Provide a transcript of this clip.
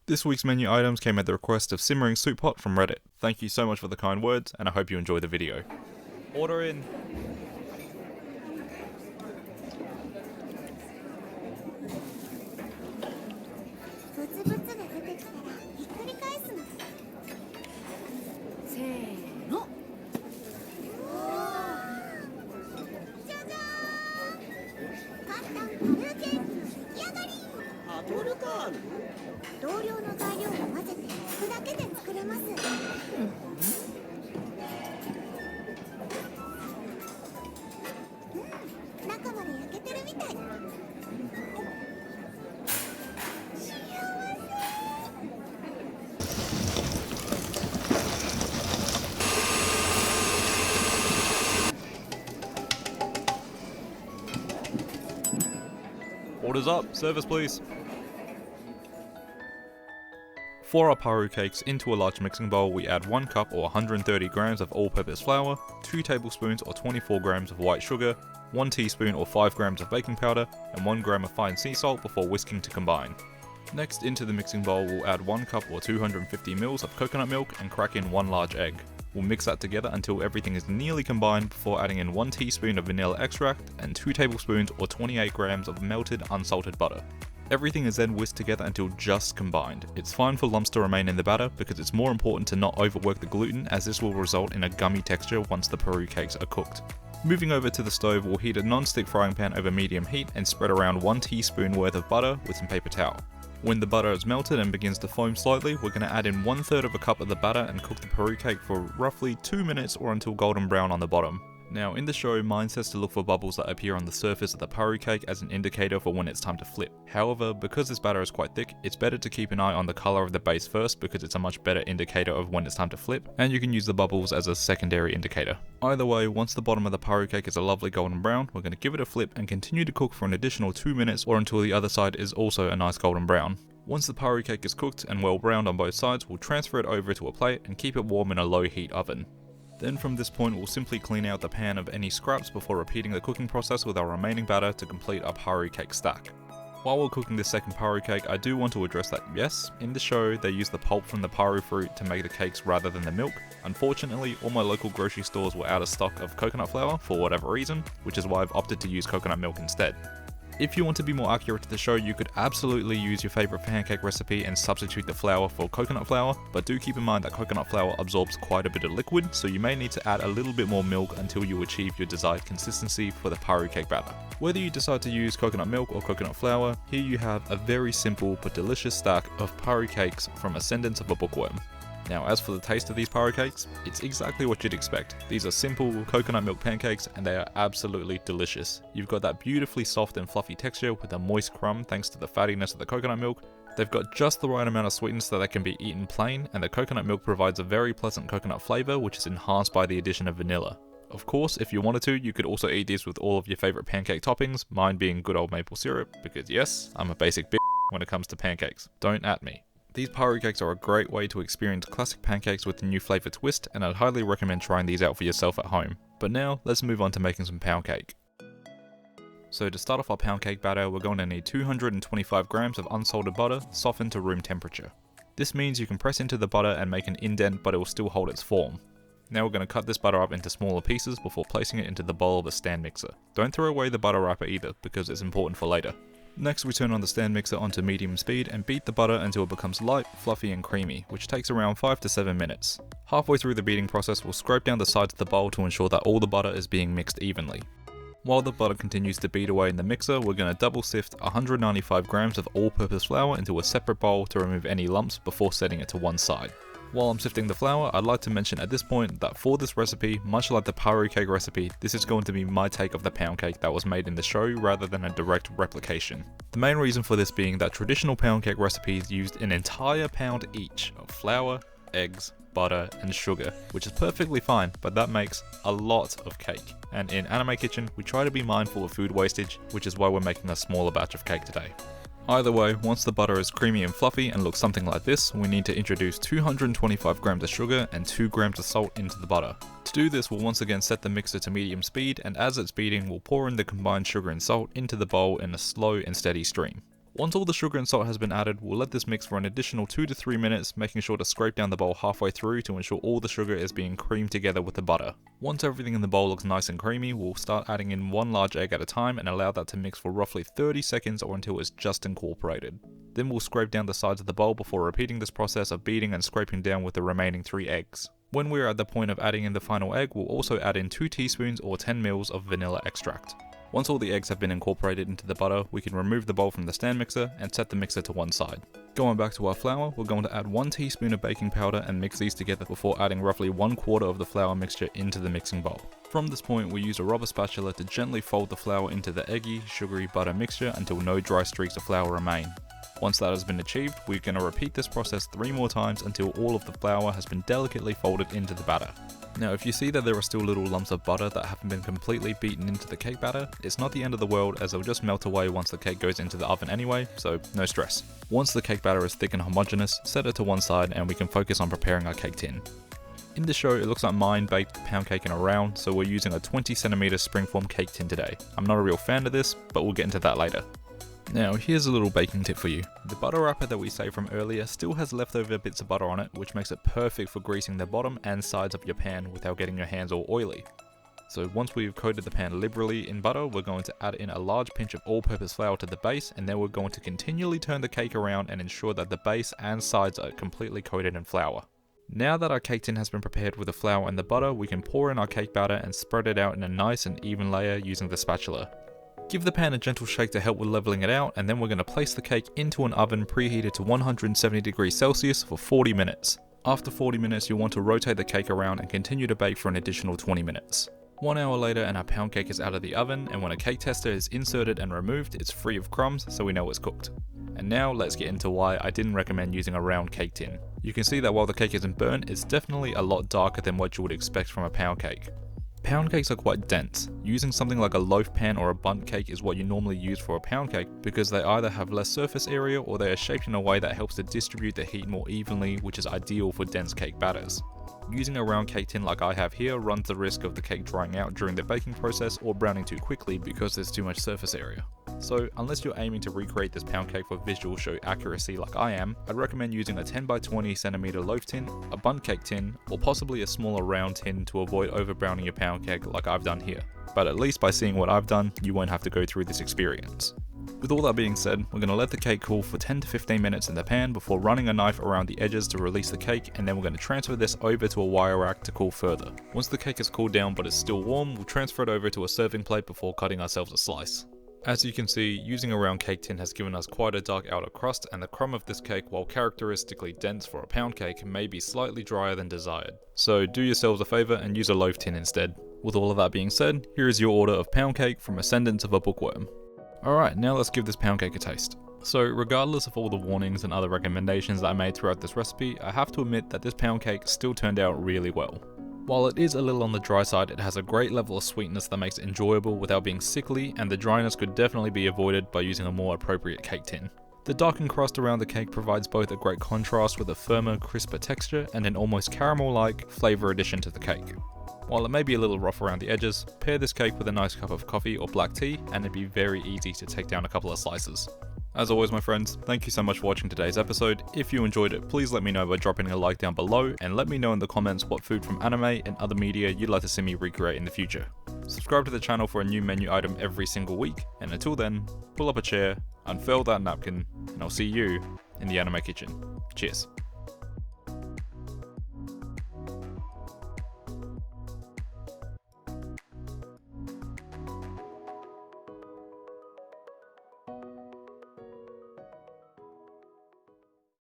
This week's menu items came at the request of SimmeringSouppot from Reddit. Thank you so much for the kind words, and I hope you enjoy the video. Order in! Orders up, service please. For our Parue cakes, into a large mixing bowl we add 1 cup or 130 grams of all-purpose flour, 2 tablespoons or 24 grams of white sugar, 1 teaspoon or 5 grams of baking powder, and 1 gram of fine sea salt before whisking to combine. Next, into the mixing bowl we'll add 1 cup or 250 ml of coconut milk and crack in 1 large egg. We'll mix that together until everything is nearly combined before adding in 1 teaspoon of vanilla extract and 2 tablespoons or 28 grams of melted unsalted butter. Everything is then whisked together until just combined. It's fine for lumps to remain in the batter because it's more important to not overwork the gluten, as this will result in a gummy texture once the Parue cakes are cooked. Moving over to the stove, we'll heat a non-stick frying pan over medium heat and spread around 1 teaspoon worth of butter with some paper towel. When the butter is melted and begins to foam slightly, we're going to add in 1/3 of a cup of the batter and cook the Parue cake for roughly 2 minutes or until golden brown on the bottom. Now in the show, mine says to look for bubbles that appear on the surface of the Parue cake as an indicator for when it's time to flip. However, because this batter is quite thick, it's better to keep an eye on the colour of the base first because it's a much better indicator of when it's time to flip, and you can use the bubbles as a secondary indicator. Either way, once the bottom of the Parue cake is a lovely golden brown, we're going to give it a flip and continue to cook for an additional 2 minutes or until the other side is also a nice golden brown. Once the Parue cake is cooked and well browned on both sides, we'll transfer it over to a plate and keep it warm in a low heat oven. Then from this point we'll simply clean out the pan of any scraps before repeating the cooking process with our remaining batter to complete our Parue cake stack. While we're cooking this second Parue cake, I do want to address that yes, in the show they use the pulp from the Parue fruit to make the cakes rather than the milk. Unfortunately, all my local grocery stores were out of stock of coconut flour for whatever reason, which is why I've opted to use coconut milk instead. If you want to be more accurate to the show, you could absolutely use your favourite pancake recipe and substitute the flour for coconut flour, but do keep in mind that coconut flour absorbs quite a bit of liquid, so you may need to add a little bit more milk until you achieve your desired consistency for the Parue cake batter. Whether you decide to use coconut milk or coconut flour, here you have a very simple but delicious stack of Parue cakes from Ascendance of a Bookworm. Now as for the taste of these Parue cakes, it's exactly what you'd expect. These are simple coconut milk pancakes and they are absolutely delicious. You've got that beautifully soft and fluffy texture with a moist crumb thanks to the fattiness of the coconut milk. They've got just the right amount of sweetness so they can be eaten plain, and the coconut milk provides a very pleasant coconut flavour which is enhanced by the addition of vanilla. Of course, if you wanted to, you could also eat these with all of your favourite pancake toppings, mine being good old maple syrup, because yes, I'm a basic bitch when it comes to pancakes. Don't at me. These Parue cakes are a great way to experience classic pancakes with a new flavour twist, and I'd highly recommend trying these out for yourself at home. But now, let's move on to making some pound cake. So to start off our pound cake batter, we're going to need 225 grams of unsalted butter, softened to room temperature. This means you can press into the butter and make an indent, but it will still hold its form. Now we're going to cut this butter up into smaller pieces before placing it into the bowl of the stand mixer. Don't throw away the butter wrapper either, because it's important for later. Next we turn on the stand mixer onto medium speed and beat the butter until it becomes light, fluffy and creamy, which takes around 5 to 7 minutes. Halfway through the beating process we'll scrape down the sides of the bowl to ensure that all the butter is being mixed evenly. While the butter continues to beat away in the mixer, we're going to double sift 195 grams of all-purpose flour into a separate bowl to remove any lumps before setting it to one side. While I'm sifting the flour, I'd like to mention at this point that for this recipe, much like the Parue cake recipe, this is going to be my take of the pound cake that was made in the show rather than a direct replication. The main reason for this being that traditional pound cake recipes used an entire pound each of flour, eggs, butter and sugar, which is perfectly fine, but that makes a lot of cake. And in Anime Kitchen, we try to be mindful of food wastage, which is why we're making a smaller batch of cake today. Either way, once the butter is creamy and fluffy and looks something like this, we need to introduce 225 grams of sugar and 2 grams of salt into the butter. To do this, we'll once again set the mixer to medium speed, and as it's beating, we'll pour in the combined sugar and salt into the bowl in a slow and steady stream. Once all the sugar and salt has been added, we'll let this mix for an additional 2 to 3 minutes, making sure to scrape down the bowl halfway through to ensure all the sugar is being creamed together with the butter. Once everything in the bowl looks nice and creamy, we'll start adding in one large egg at a time and allow that to mix for roughly 30 seconds or until it's just incorporated. Then we'll scrape down the sides of the bowl before repeating this process of beating and scraping down with the remaining 3 eggs. When we're at the point of adding in the final egg, we'll also add in 2 teaspoons or 10 ml of vanilla extract. Once all the eggs have been incorporated into the butter, we can remove the bowl from the stand mixer and set the mixer to one side. Going back to our flour, we're going to add 1 teaspoon of baking powder and mix these together before adding roughly 1/4 of the flour mixture into the mixing bowl. From this point, we use a rubber spatula to gently fold the flour into the eggy, sugary butter mixture until no dry streaks of flour remain. Once that has been achieved, we're going to repeat this process 3 more times until all of the flour has been delicately folded into the batter. Now, if you see that there are still little lumps of butter that haven't been completely beaten into the cake batter, it's not the end of the world as they'll just melt away once the cake goes into the oven anyway, so no stress. Once the cake batter is thick and homogeneous, set it to one side and we can focus on preparing our cake tin. In the show, it looks like mine baked the pound cake in a round, so we're using a 20cm springform cake tin today. I'm not a real fan of this, but we'll get into that later. Now, here's a little baking tip for you. The butter wrapper that we saved from earlier still has leftover bits of butter on it, which makes it perfect for greasing the bottom and sides of your pan without getting your hands all oily. So once we've coated the pan liberally in butter, we're going to add in a large pinch of all-purpose flour to the base, and then we're going to continually turn the cake around and ensure that the base and sides are completely coated in flour. Now that our cake tin has been prepared with the flour and the butter, we can pour in our cake batter and spread it out in a nice and even layer using the spatula. Give the pan a gentle shake to help with leveling it out, and then we're going to place the cake into an oven preheated to 170 degrees Celsius for 40 minutes. After 40 minutes, you'll want to rotate the cake around and continue to bake for an additional 20 minutes. 1 hour later and our pound cake is out of the oven, and when a cake tester is inserted and removed, it's free of crumbs, so we know it's cooked. And now let's get into why I didn't recommend using a round cake tin. You can see that while the cake isn't burnt, it's definitely a lot darker than what you would expect from a pound cake. Pound cakes are quite dense. Using something like a loaf pan or a bundt cake is what you normally use for a pound cake because they either have less surface area or they are shaped in a way that helps to distribute the heat more evenly, which is ideal for dense cake batters. Using a round cake tin like I have here runs the risk of the cake drying out during the baking process or browning too quickly because there's too much surface area. So unless you're aiming to recreate this pound cake for visual show accuracy like I am, I'd recommend using a 10 by 20 centimeter loaf tin, a bundt cake tin, or possibly a smaller round tin to avoid over browning your pound cake like I've done here. But at least by seeing what I've done, you won't have to go through this experience. With all that being said, we're going to let the cake cool for 10 to 15 minutes in the pan before running a knife around the edges to release the cake, and then we're going to transfer this over to a wire rack to cool further. Once the cake is cooled down but is still warm, we'll transfer it over to a serving plate before cutting ourselves a slice. As you can see, using a round cake tin has given us quite a dark outer crust, and the crumb of this cake, while characteristically dense for a pound cake, may be slightly drier than desired. So do yourselves a favour and use a loaf tin instead. With all of that being said, here is your order of pound cake from Ascendance of a Bookworm. Alright, now let's give this pound cake a taste. So regardless of all the warnings and other recommendations that I made throughout this recipe, I have to admit that this pound cake still turned out really well. While it is a little on the dry side, it has a great level of sweetness that makes it enjoyable without being sickly, and the dryness could definitely be avoided by using a more appropriate cake tin. The darkened crust around the cake provides both a great contrast with a firmer, crisper texture and an almost caramel-like flavour addition to the cake. While it may be a little rough around the edges, pair this cake with a nice cup of coffee or black tea and it'd be very easy to take down a couple of slices. As always my friends, thank you so much for watching today's episode. If you enjoyed it, please let me know by dropping a like down below, and let me know in the comments what food from anime and other media you'd like to see me recreate in the future. Subscribe to the channel for a new menu item every single week, and until then, pull up a chair, unfurl that napkin, and I'll see you in the anime kitchen. Cheers.